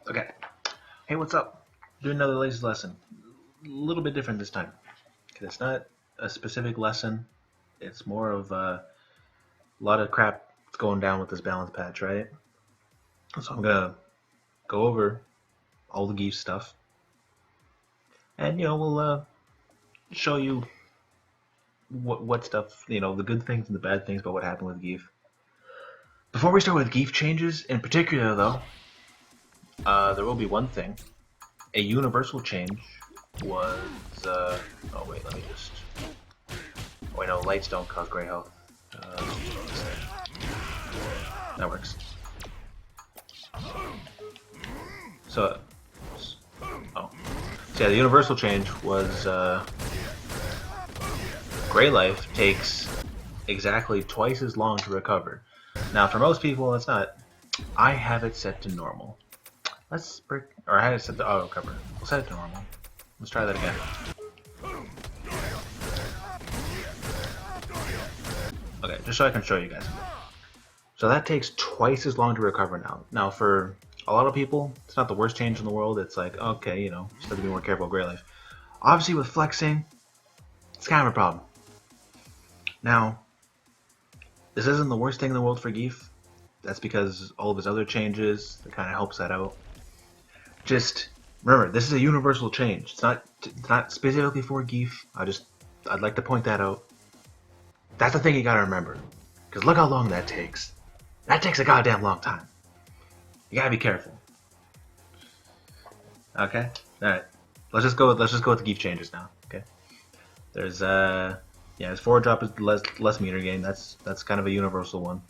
Okay. Hey, what's up? Doing another lazy lesson. A little bit different this time. 'Cause it's not a specific lesson. It's more of a lot of crap that's going down with this balance patch, right? So I'm gonna go over all the geef stuff, and we'll show you what stuff, the good things and the bad things about what happened with geef. Before we start with geef changes, in particular though, there will be one thing. A universal change was, oh wait, let me just, oh wait, no, lights don't cause gray health. That works. So, oh. So yeah, the universal change was, gray life takes exactly twice as long to recover. Now for most people it's not. I have it set to normal. Let's break, or I had it set to auto recover. We'll set it to normal. Let's try that again. Okay, just so I can show you guys. So that takes twice as long to recover now. Now for a lot of people, it's not the worst change in the world. It's like, okay, just have to be more careful with gray life. Obviously with flexing, it's kind of a problem. Now, this isn't the worst thing in the world for geef. That's because all of his other changes, that kind of helps that out. Just remember, this is a universal change. It's not specifically for geef. I'd like to point that out. That's the thing you gotta remember. Because look how long that takes. That takes a goddamn long time. You gotta be careful. Okay? Alright. Let's just go with the geef changes now. Okay? There's his forward drop is less meter gain. That's kind of a universal one.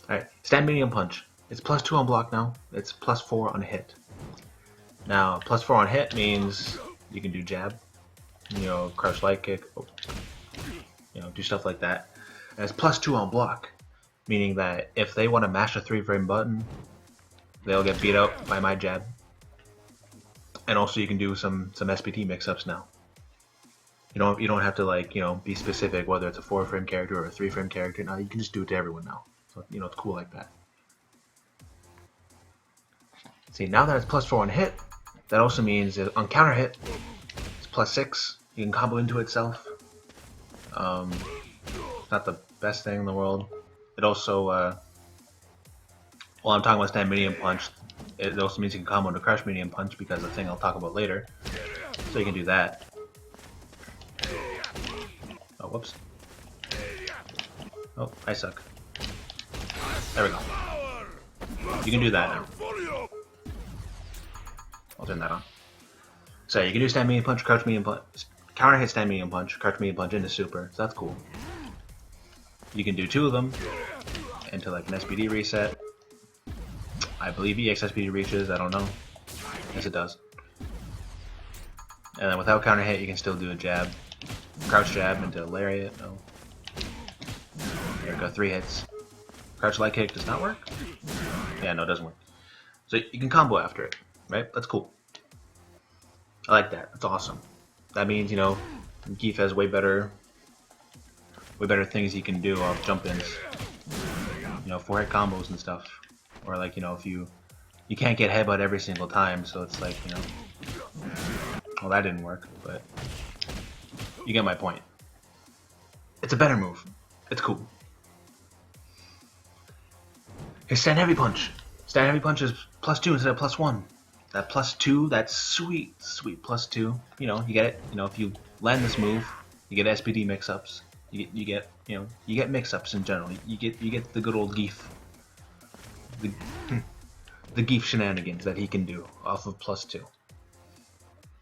Alright, stand medium punch. It's +2 on block now. It's +4 on hit. Now, +4 on hit means you can do jab, crush light kick, do stuff like that. And it's +2 on block, meaning that if they want to mash a 3-frame button, they'll get beat out by my jab. And also you can do some SPT mix-ups now. You don't have to be specific whether it's a 4-frame character or a 3-frame character. Now you can just do it to everyone now. So it's cool like that. See, now that it's +4 on hit, that also means that on counter hit, it's +6. You can combo into itself. It's not the best thing in the world. It also, while I'm talking about stand medium punch, it also means you can combo into crush medium punch because of the thing I'll talk about later. So you can do that. Oh, whoops. Oh, I suck. There we go. You can do that now. I'll turn that on. So you can do stand medium punch, crouch medium punch, counter hit stand medium punch, crouch medium punch into super. So that's cool. You can do 2 of them into an SPD reset. I believe EX SPD reaches. I don't know. Yes, it does. And then without counter hit, you can still do a jab, crouch jab into Lariat. No. There we go. 3 hits. Crouch light kick does not work? Yeah, no, it doesn't work. So you can combo after it, right? That's cool. I like that. That's awesome. That means, geef has way better things he can do off jump-ins. 4-hit combos and stuff. Or if you can't get headbutt every single time, so it's well, that didn't work, but you get my point. It's a better move. It's cool. Hey, stand heavy punch. Stand heavy punch is +2 instead of +1. That +2, that's sweet +2. You get it. If you land this move, you get SPD mix-ups. You get mix-ups in general. You get the good old geef. The geef shenanigans that he can do off of +2.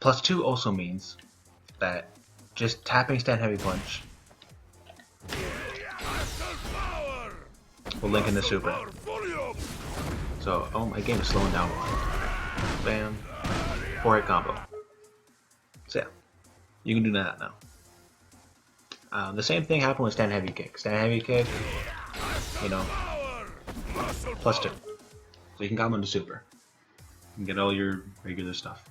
+2 also means that just tapping stand heavy punch will link into super. So, oh, my game is slowing down. Bam. 4-hit combo. So yeah, you can do that now. The same thing happened with stand heavy kick. Stand heavy kick, +2. So you can combo into super. You can get all your regular stuff.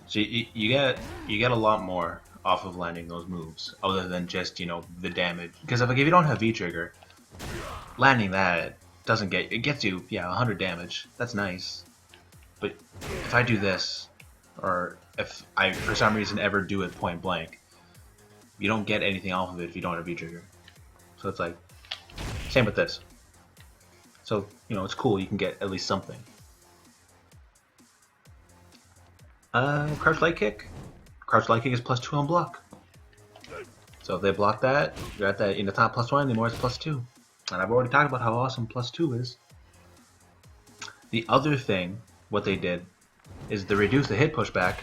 So you get a lot more off of landing those moves, other than just the damage. Because if you don't have V trigger, landing that doesn't get, it gets you, yeah, 100 damage. That's nice. But if I do this, or if I for some reason ever do it point blank, you don't get anything off of it if you don't have a V-trigger. So it's like, same with this. So, you know, it's cool, you can get at least something. Crouch light kick. Crouch light kick is +2 on block. So if they block that, you're at that in the top +1, the more it's +2. And I've already talked about how awesome +2 is. The other thing, what they did, is they reduced the hit pushback.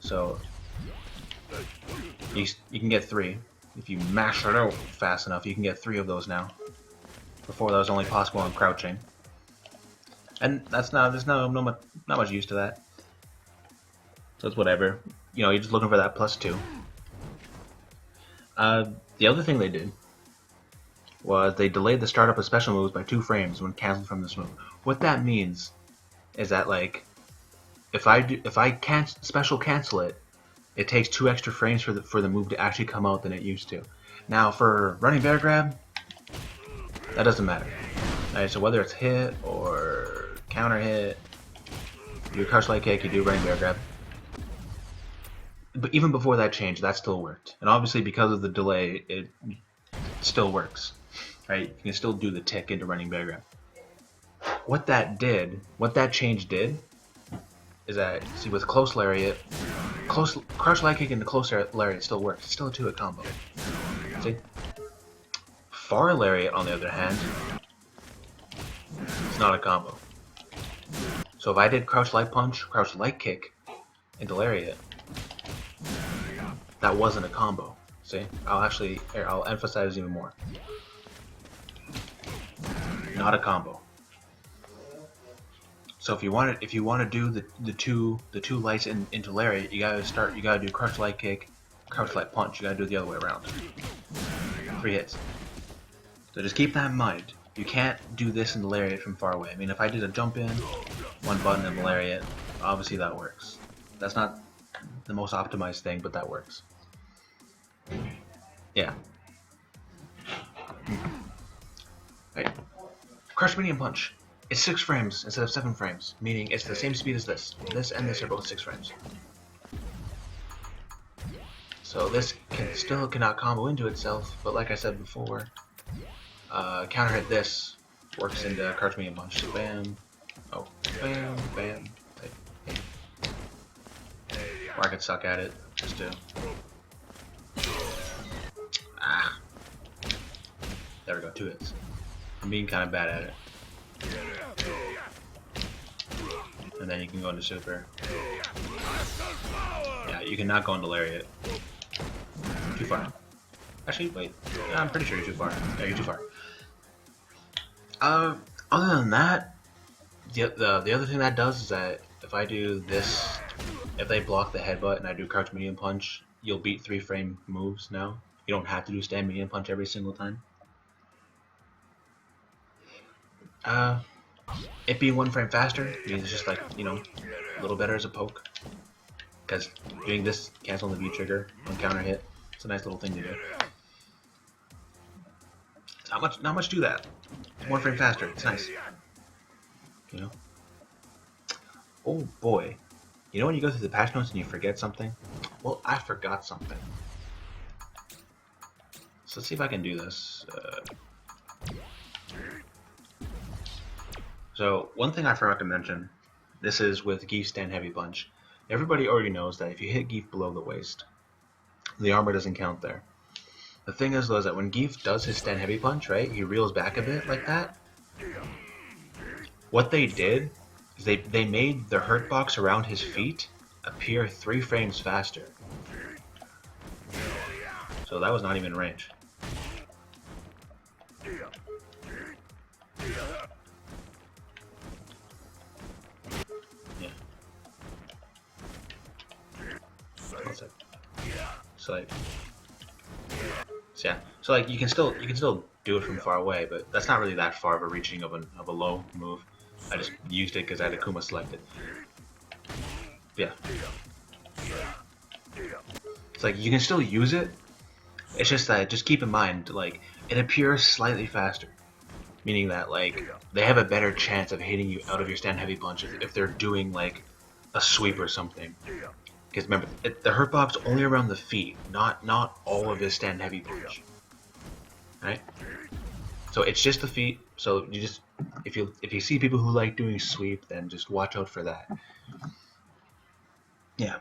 So you can get 3. If you mash it out fast enough, you can get 3 of those now. Before that was only possible on crouching. And that's there's not much use to that. So it's whatever. You know, you're just looking for that +2. The other thing they did was they delayed the startup of special moves by 2 frames when canceled from this move. What that means is that, like, if I can't special cancel it, it takes 2 extra frames for the move to actually come out than it used to. Now for running bear grab, that doesn't matter. Alright, so whether it's hit or counter hit, you do crouch light kick, you do running bear grab. But even before that change, that still worked. And obviously because of the delay, it still works. Right? You can still do the tick into running bear grab. What that change did, is that, see, with close lariat, crouch light kick into close lariat still works. It's still a 2-hit combo. See? Far lariat, on the other hand, it's not a combo. So if I did crouch light punch, crouch light kick into lariat, that wasn't a combo. See? I'll emphasize even more. Not a combo. So if you want to do the two lights into lariat, you gotta do crouch light kick, crouch light punch. You gotta do it the other way around. 3 hits. So just keep that in mind. You can't do this in the lariat from far away. I mean, if I did a jump in, 1 button in the lariat, obviously that works. That's not the most optimized thing, but that works. Yeah. Right. Crush medium punch. It's 6 frames instead of 7 frames, meaning it's the same speed as this. This and this are both 6 frames. So this still cannot combo into itself, but like I said before, counter hit this works into crouch medium punch. So bam, oh, bam, bam. Or I could suck at it, just to. Ah. There we go, 2 hits. I'm being kind of bad at it. And then you can go into super. Yeah, you cannot go into lariat. Too far. Actually, wait. Yeah, I'm pretty sure you're too far. Yeah, you're too far. Other than that, the other thing that does is that if I do this, if they block the headbutt and I do crouch medium punch, you'll beat 3 frame moves now. You don't have to do stand medium punch every single time. It being 1 frame faster means it's just like, you know, a little better as a poke. Because doing this, canceling the V trigger on counter hit, it's a nice little thing to do. It's not much to that. 1 frame faster, it's nice. You know? Oh boy. You know when you go through the patch notes and you forget something? Well, I forgot something. So let's see if I can do this. So, one thing I forgot to mention, this is with Gief's stand heavy punch. Everybody already knows that if you hit Gief below the waist, the armor doesn't count there. The thing is though, is that when Gief does his stand heavy punch, right, he reels back a bit like that. What they did is they made the Hurtbox around his feet appear 3 frames faster. So that was not even range. So like you can still do it from far away, but that's not really that far of a reaching of a low move. I just used it because I had Akuma selected. Yeah. It's like you can still use it. It's just that just keep in mind, like, it appears slightly faster. meaning that like they have a better chance of hitting you out of your stand heavy punch if they're doing like a sweep or something. Because remember, the Hurtbox only around the feet, not all of his stand heavy punch. Right? So it's just the feet. So you just if you see people who like doing sweep, then just watch out for that. Yeah.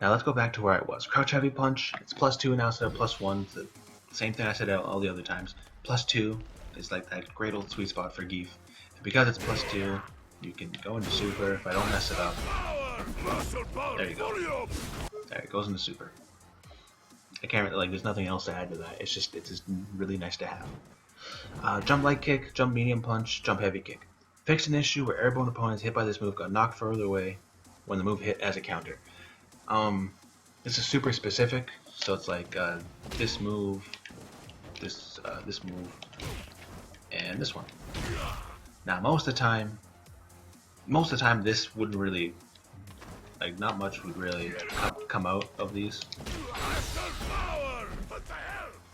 Now let's go back to where I was. Crouch heavy punch. It's +2 now instead of +1. It's the same thing I said all the other times. +2 is like that great old sweet spot for Geef. And because it's +2, you can go into super if I don't mess it up. There you go. There, it goes into super. I can't really, like, there's nothing else to add to that. It's just really nice to have. Jump light kick, jump medium punch, jump heavy kick. Fixed an issue where airborne opponents hit by this move got knocked further away when the move hit as a counter. This is super specific, so it's like this move, this move, and this one. Now most of the time this wouldn't really, like, not much would really come out of these.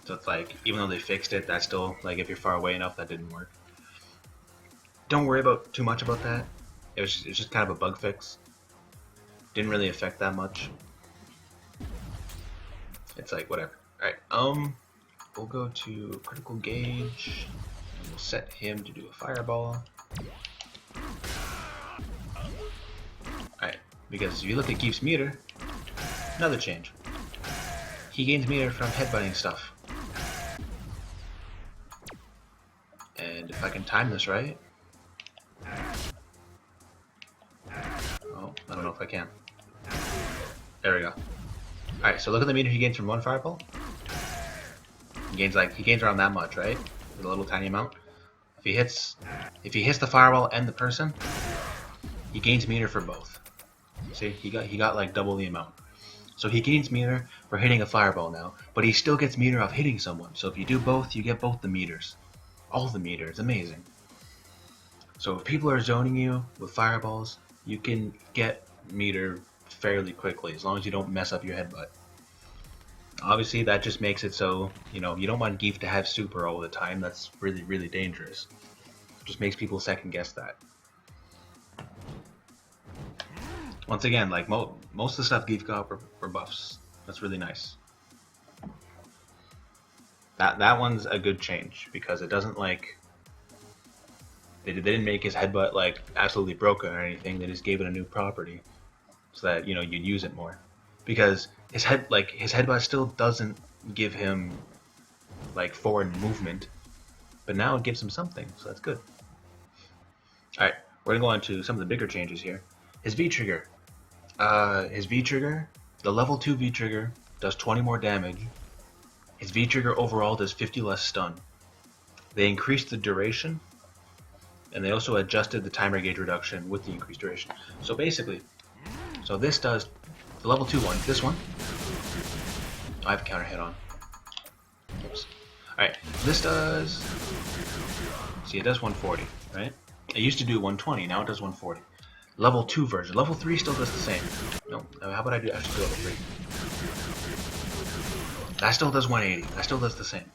So it's like, even though they fixed it, that's still, like, if you're far away enough, that didn't work. Don't worry about too much about that. It's just kind of a bug fix. Didn't really affect that much. It's like whatever. Alright, we'll go to critical gauge and we'll set him to do a fireball. Alright, because if you look at Geef's meter, another change. He gains meter from headbutting stuff. And if I can time this right. Oh, I don't know if I can. There we go. Alright, so look at the meter he gains from one fireball. He gains around that much, right? With a little tiny amount. If he hits the fireball and the person, he gains meter for both. See, he got like double the amount. So he gains meter for hitting a fireball now, but he still gets meter off hitting someone. So if you do both, you get both the meters. All the meters, amazing. So if people are zoning you with fireballs, you can get meter fairly quickly, as long as you don't mess up your headbutt. Obviously, that just makes it so, you don't want Geef to have super all the time. That's really, really dangerous. It just makes people second guess that. Once again, like most of the stuff Geef got were buffs. That's really nice. That one's a good change, because it doesn't, like, they didn't make his headbutt like absolutely broken or anything. They just gave it a new property, so that you'd use it more, because his headbutt still doesn't give him like forward movement, but now it gives him something, so that's good. Alright, we're gonna go on to some of the bigger changes here. His V trigger. The level 2 V trigger does 20 more damage. His V trigger overall does 50 less stun. They increased the duration, and they also adjusted the timer gauge reduction with the increased duration. So basically, this does the level 2 one. This one, I have a counter hit on. Oops. Alright, this does, see, it does 140, right? It used to do 120, now it does 140. Level 2 version. Level 3 still does the same. No, how about I actually do level 3? That still does 180. That still does the same.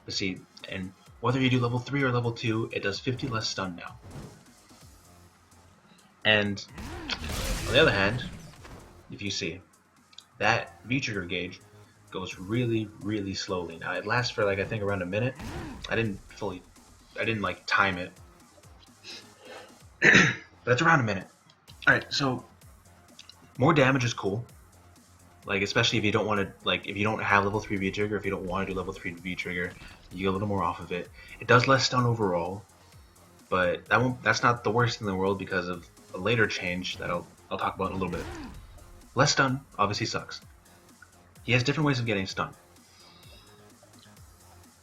But see, and whether you do level 3 or level 2, it does 50 less stun now. And on the other hand, if you see, that V-trigger gauge goes really, really slowly. Now it lasts for, like, I think around a minute. I didn't like time it. But it's around a minute. Alright, so more damage is cool. Like, especially if you don't want to, like, if you don't have level 3 V-trigger, if you don't want to do level 3 V-trigger, you get a little more off of it. It does less stun overall, but that's not the worst in the world, because of a later change that I'll talk about in a little bit. Less stun obviously sucks. He has different ways of getting stun.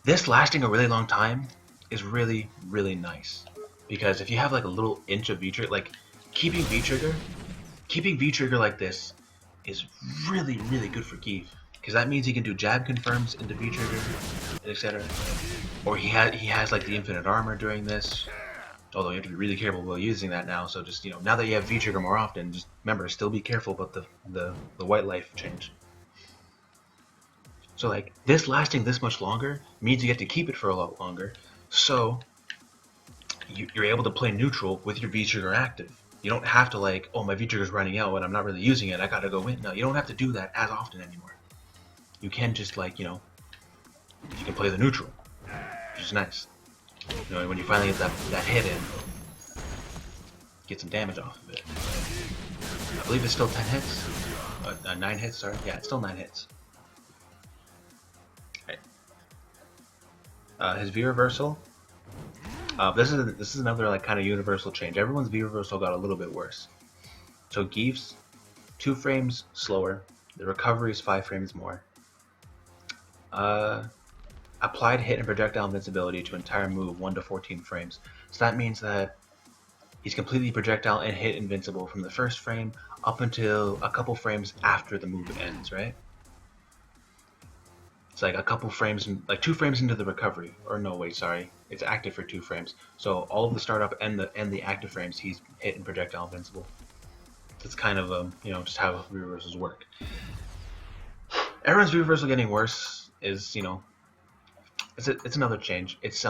This lasting a really long time is really, really nice, because if you have like a little inch of V-trigger, like keeping V-trigger like this is really, really good for Geef, because that means he can do jab confirms into V-trigger, etc. Or he has like the infinite armor during this. Although you have to be really careful while using that now. So just, now that you have V-trigger more often, just remember, still be careful about the white life change. So like this lasting this much longer means you get to keep it for a lot longer, So you're able to play neutral with your V trigger active. You don't have to like, oh, my V trigger's running out and I'm not really using it, I gotta go in. No, you don't have to do that as often anymore. You can just like, you can play the neutral, which is nice. When you finally get that hit in, get some damage off of it. I believe it's still 10 hits. 9 hits, sorry. Yeah, it's still 9 hits. Right. His V reversal. This is another like kind of universal change. Everyone's V reversal got a little bit worse. So Gief's 2 frames slower. The recovery is 5 frames more. Applied hit and projectile invincibility to entire move 1 to 14 frames. So that means that he's completely projectile and hit invincible from the first frame up until a couple frames after the move ends, right? It's like a couple frames, like 2 frames into the recovery. Or no, wait, sorry. It's active for 2 frames. So all of the startup and the active frames, he's hit and projectile invincible. That's kind of just how V reversals work. Everyone's V reversal getting worse is it's another change. It's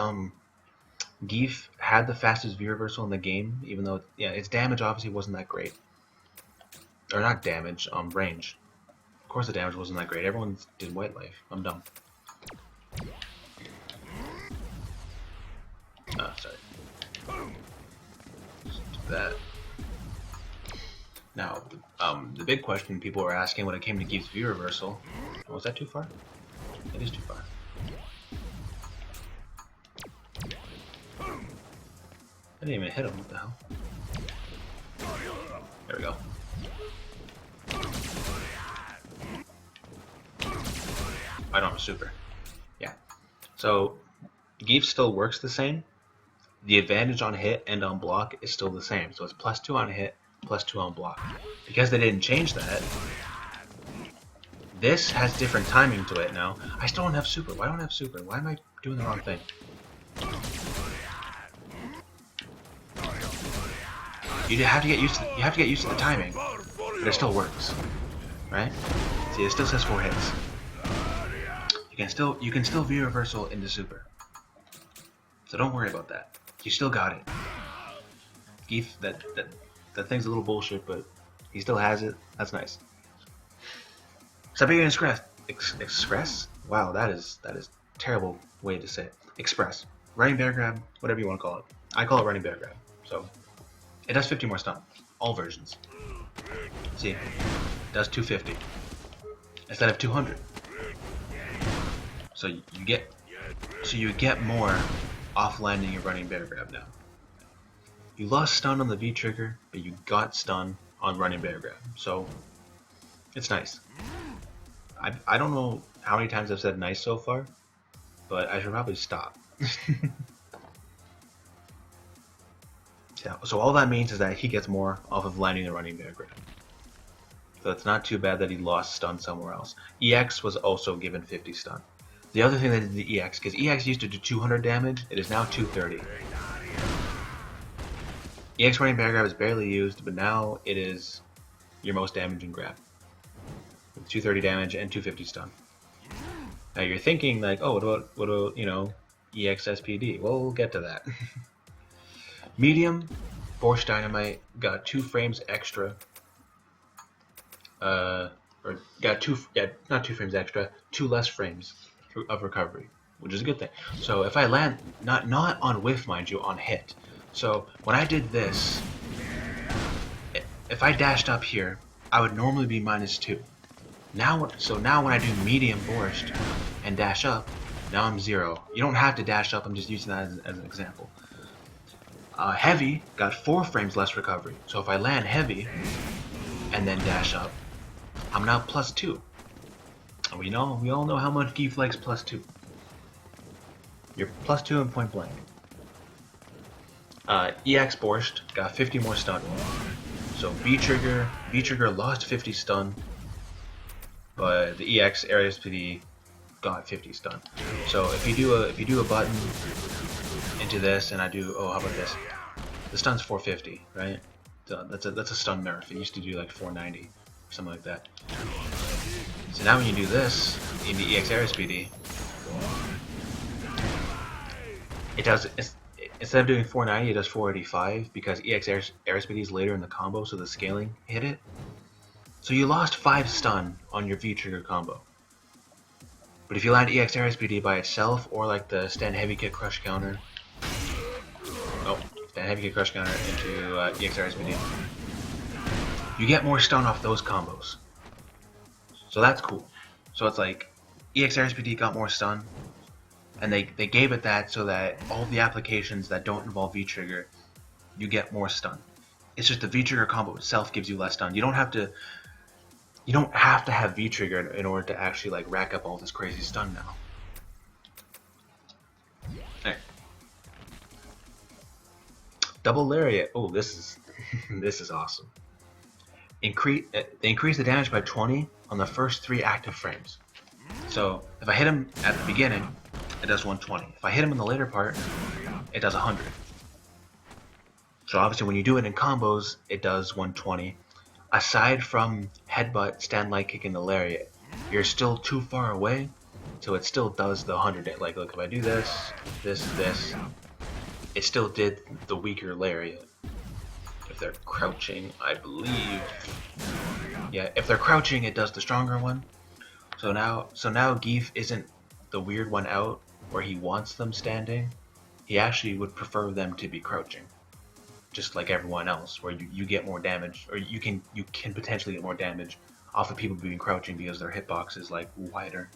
Gief had the fastest V reversal in the game, even though its damage obviously wasn't that great. Or not damage, range. Of course the damage wasn't that great. Everyone did White Life. I'm dumb. Oh, sorry. Just do that. Now, the big question people were asking when it came to Gief's V reversal. Oh, was that too far? It is too far. I didn't even hit him. What the hell? There we go. I don't have a super. Yeah. So Gief still works the same. The advantage on hit and on block is still the same. So it's +2 on hit, +2 on block. Because they didn't change that, this has different timing to it now. I still don't have super. Why don't I have super? Why am I doing the wrong thing? You have to get used to the timing, but it still works, right? See, it still says 4 hits. You can still V reversal into super, so don't worry about that. You still got it. Gief, that thing's a little bullshit, but he still has it. That's nice. Siberian Express. Wow, that is a terrible way to say it. Express. Running bear grab, whatever you want to call it. I call it running bear grab. So it does 50 more stun. All versions. See, it does 250 instead of 200. So you get more off landing your running bear grab now. You lost stun on the V trigger, but you got stun on running bear grab. So it's nice. I don't know how many times I've said nice so far, but I should probably stop. Yeah, so all that means is that he gets more off of landing the running bear grab. So it's not too bad that he lost stun somewhere else. EX was also given 50 stun. The other thing that did the EX, because EX used to do 200 damage, it is now 230. EX running bear grab is barely used, but now it is your most damaging grab. With 230 damage and 250 stun. Now you're thinking like, oh, what about EX SPD? Well, we'll get to that. Medium, Borscht Dynamite got 2 frames extra. Or got not 2 frames extra, 2 less frames of recovery, which is a good thing. So if I land, not on whiff, mind you, on hit. So when I did this, if I dashed up here, I would normally be -2. Now when I do medium Borscht and dash up, now I'm 0. You don't have to dash up, I'm just using that as an example. Heavy got 4 frames less recovery. So if I land heavy and then dash up, I'm now +2. And we all know how much Gief likes +2. You're +2 in point blank. EX Borscht got 50 more stun. So V trigger lost 50 stun, but the EX area SPD got 50 stun. So if you do a button into this, and I do, how about this? The stun's 450, right? So that's a stun nerf. It used to do like 490, or something like that. So now when you do this in the EX area SPD, It does, instead of doing 490, it does 485 because EX airspeed is later in the combo, so the scaling hit it. So you lost 5 stun on your V-trigger combo. But if you land EX airspeed by itself, or like the stand heavy kick crush counter, stand heavy kick crush counter into EX airspeed, you get more stun off those combos. So that's cool. So it's like EX airspeed got more stun, and they gave it that so that all the applications that don't involve V-trigger, you get more stun. It's just the V-trigger combo itself gives you less stun. You don't have to have V-trigger in order to actually like rack up all this crazy stun now. Alright. Double Lariat. Oh, this is this is awesome. They increase the damage by 20 on the first 3 active frames. So if I hit him at the beginning, it does 120. If I hit him in the later part, it does 100. So obviously when you do it in combos, it does 120. Aside from headbutt, stand light kick, and the lariat, you're still too far away, so it still does the 100. Like, look, if I do this, it still did the weaker lariat. If they're crouching, I believe. Yeah, if they're crouching, it does the stronger one. So now Zangief isn't the weird one out where he wants them standing. He actually would prefer them to be crouching, just like everyone else, where you get more damage, or you can potentially get more damage off of people being crouching because their hitbox is like wider.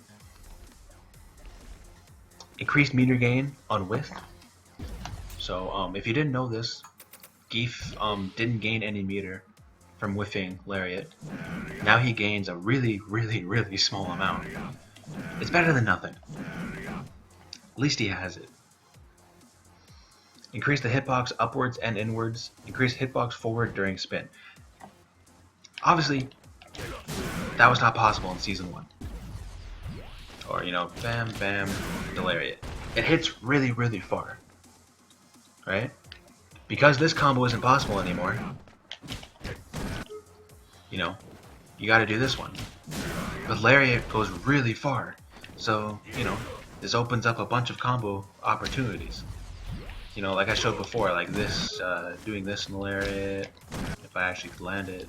Increased meter gain on whiff. So if you didn't know this, Zangief didn't gain any meter from whiffing Lariat. Now he gains a really, really, really small amount. It's better than nothing. At least he has it. Increase the hitbox upwards and inwards. Increase hitbox forward during spin. Obviously, that was not possible in Season 1. Or, you know, bam, bam, the Lariat. It hits really, really far. Right? Because this combo isn't possible anymore, you know, you gotta do this one. But Lariat goes really far, so, you know, this opens up a bunch of combo opportunities. You know, like I showed before, like this, doing this in the Lariat, if I actually could land it.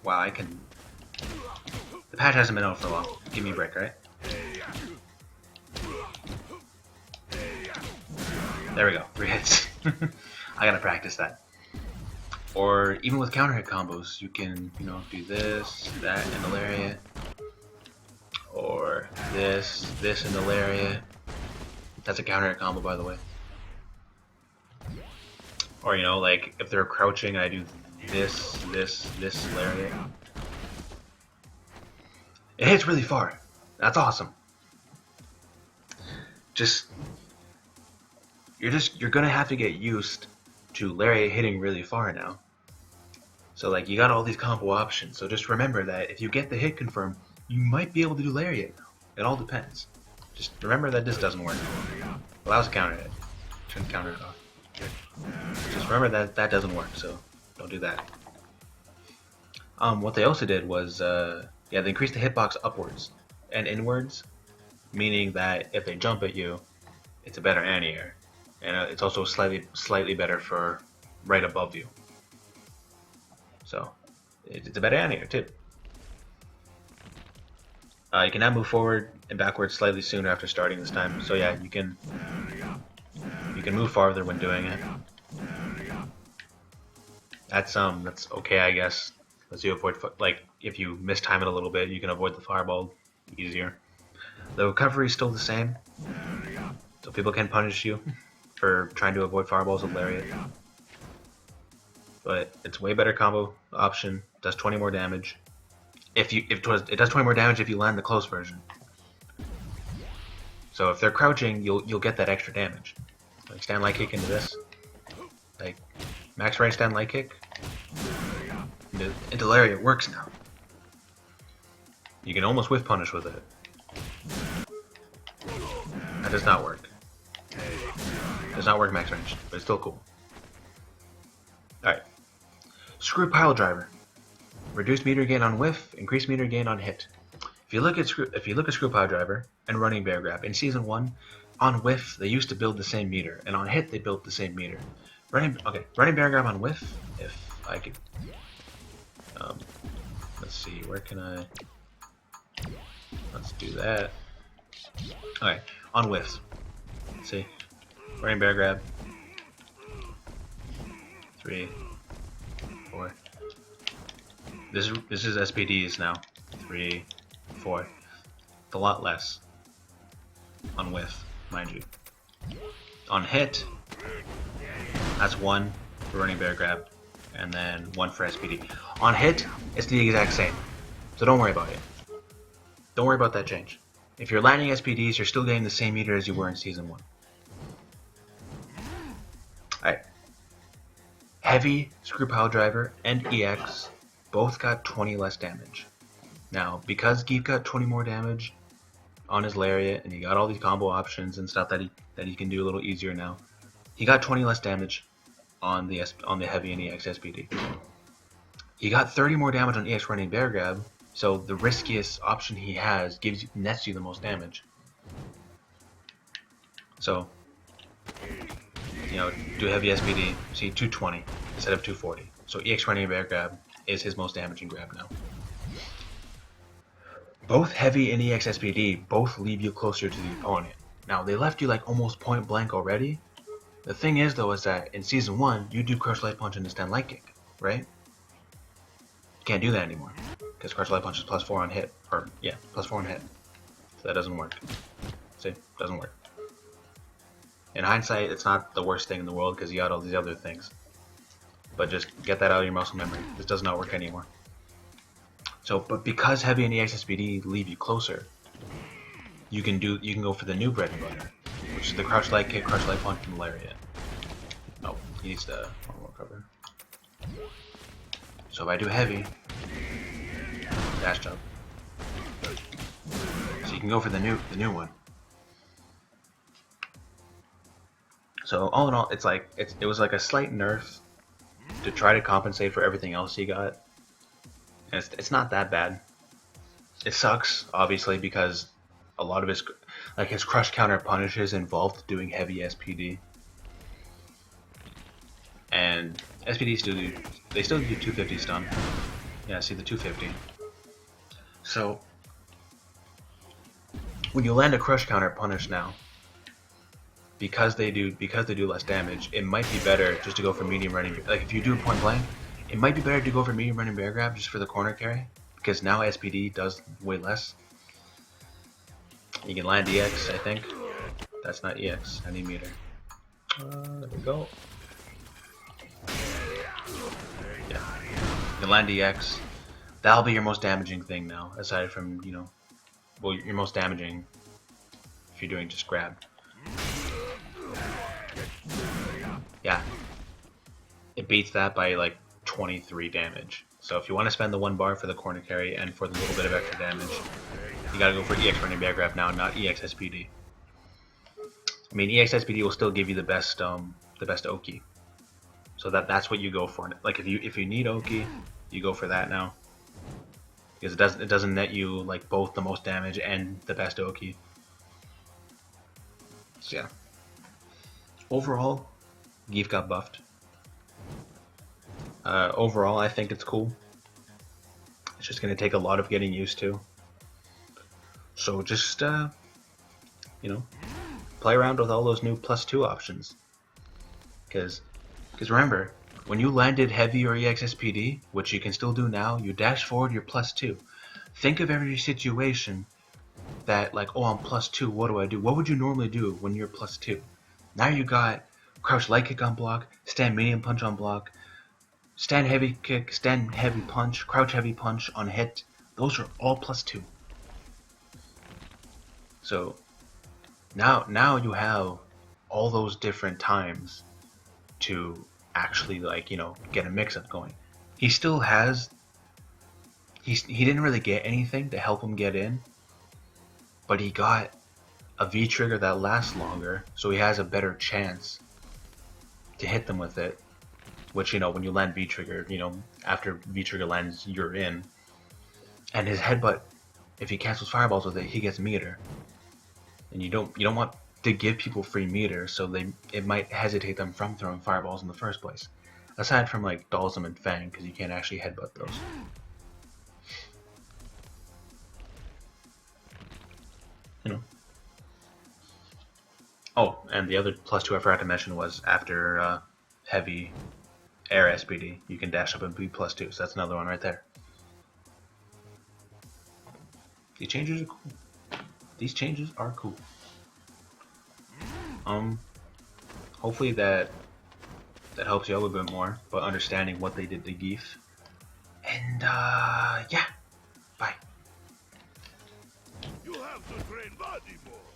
Wow, I can... The patch hasn't been out for a while. Give me a break, right? There we go, 3 hits. I gotta practice that. Or even with counter hit combos, you can, you know, do this, that, and the Lariat. Or this, and the Lariat. That's a counter hit combo, by the way. Or, you know, like, if they're crouching, I do this, Lariat. It hits really far. That's awesome. You're gonna have to get used to Lariat hitting really far now. So like, you got all these combo options, so just remember that if you get the hit confirmed, you might be able to do Lariat now. It all depends. Just remember that this doesn't work. Well, that was a counter hit. Shouldn't counter it off. Just remember that that doesn't work, so don't do that. What they also did was, yeah, they increased the hitbox upwards and inwards, meaning that if they jump at you, it's a better anti-air. And it's also slightly better for right above you. So it's a better anti-air too. You can now move forward and backwards slightly sooner after starting this time. So yeah, you can move farther when doing it. That's okay, I guess. As you avoid, like, if you mistime it a little bit, you can avoid the fireball easier. The recovery is still the same, so people can punish you for trying to avoid fireballs with Lariat. But it's way better combo option. Does 20 more damage. It does 20 more damage if you land the close version. So if they're crouching, you'll get that extra damage. Like stand light kick into this. Like max range stand light kick. Into Lariat works now. You can almost whiff punish with it. That does not work. Does not work max range, but it's still cool. Alright. Screw Pile Driver. Reduce meter gain on whiff, increase meter gain on hit. If you look at Screw Power Driver and Running Bear Grab in Season 1, on whiff they used to build the same meter, and on hit they built the same meter. Running Bear Grab on whiff. If I could, let's see, where can I? Let's do that. Okay, on whiffs. Let's see, Running Bear Grab. 3, 4. This is SPDs now. 3, 4. It's a lot less on whiff, mind you. On hit, that's 1 for Running Bear Grab, and then 1 for SPD. On hit, it's the exact same, so don't worry about it. Don't worry about that change. If you're landing SPDs, you're still getting the same meter as you were in Season 1. Alright. Heavy, Screw Pile Driver, and EX both got 20 less damage. Now, because Geef got 20 more damage on his Lariat, and he got all these combo options and stuff that he can do a little easier now, he got 20 less damage on the Heavy and EX SPD. He got 30 more damage on EX Running Bear Grab, so the riskiest option he has nets you the most damage. So, you know, do Heavy SPD, see 220 instead of 240. So EX Running Bear Grab is his most damaging grab now. Both Heavy and EX SPD both leave you closer to the opponent. Now, they left you like almost point blank already. The thing is though is that in Season 1, you do Crush Light Punch and Extend Light Kick, right? You can't do that anymore, because Crush Light Punch is +4 on hit, or yeah, +4 on hit. So that doesn't work. See, doesn't work. In hindsight, it's not the worst thing in the world because you got all these other things. But just get that out of your muscle memory. This does not work anymore. So, but because Heavy and EX SPD leave you closer, you can go for the new bread and butter, which is the Crouch Light Kick, Crush Light Punch, and Lariat. Oh, he needs to more cover. So if I do Heavy, dash jump. So you can go for the new one. So all in all, it was like a slight nerf to try to compensate for everything else he got. And it's not that bad. It sucks, obviously, because a lot of his crush counter punishes involved doing Heavy SPD. And SPD still do 250 stun. Yeah, see the 250. So when you land a crush counter punish now, because they do less damage, it might be better just to go for medium running. Like if you do point blank, it might be better to go for medium running bear grab just for the corner carry, because now SPD does way less. You can land EX, I think. That's not EX. I need meter. There we go. Yeah, you can land EX. That'll be your most damaging thing now, aside from well, your most damaging if you're doing just grab. Yeah, it beats that by like 23 damage. So if you want to spend the 1 bar for the corner carry and for the little bit of extra damage, you gotta go for EX Running Bear Grab now, not EX SPD. I mean, EX SPD will still give you the best Oki. So that's what you go for. Like if you need Oki, you go for that now, because it doesn't net you like both the most damage and the best Oki. So yeah. Overall, Geef got buffed. Overall, I think it's cool. It's just going to take a lot of getting used to. So just, play around with all those new +2 options. Because remember, when you landed Heavy or EX SPD, which you can still do now, you dash forward, you're +2. Think of every situation that, like, oh, I'm +2, what do I do? What would you normally do when you're +2? Now you got Crouch Light Kick on block, Stand Medium Punch on block, Stand Heavy Kick, Stand Heavy Punch, Crouch Heavy Punch on hit. Those are all +2. So now you have all those different times to actually get a mix-up going. He still has. He didn't really get anything to help him get in, but he got a V-trigger that lasts longer, so he has a better chance to hit them with it. Which, when you land V-trigger, after V-trigger lands, you're in. And his headbutt if he cancels fireballs with it, he gets meter, and you don't want to give people free meter, so it might hesitate them from throwing fireballs in the first place. Aside from like Dalsum and Fang, because you can't actually headbutt those. You know. Oh, and the other +2 I forgot to mention was after heavy air SPD, you can dash up and be +2, so that's another one right there. These changes are cool. These changes are cool. Hopefully that helps you out a bit more, but understanding what they did to Geef. And yeah, bye. You have to train body more.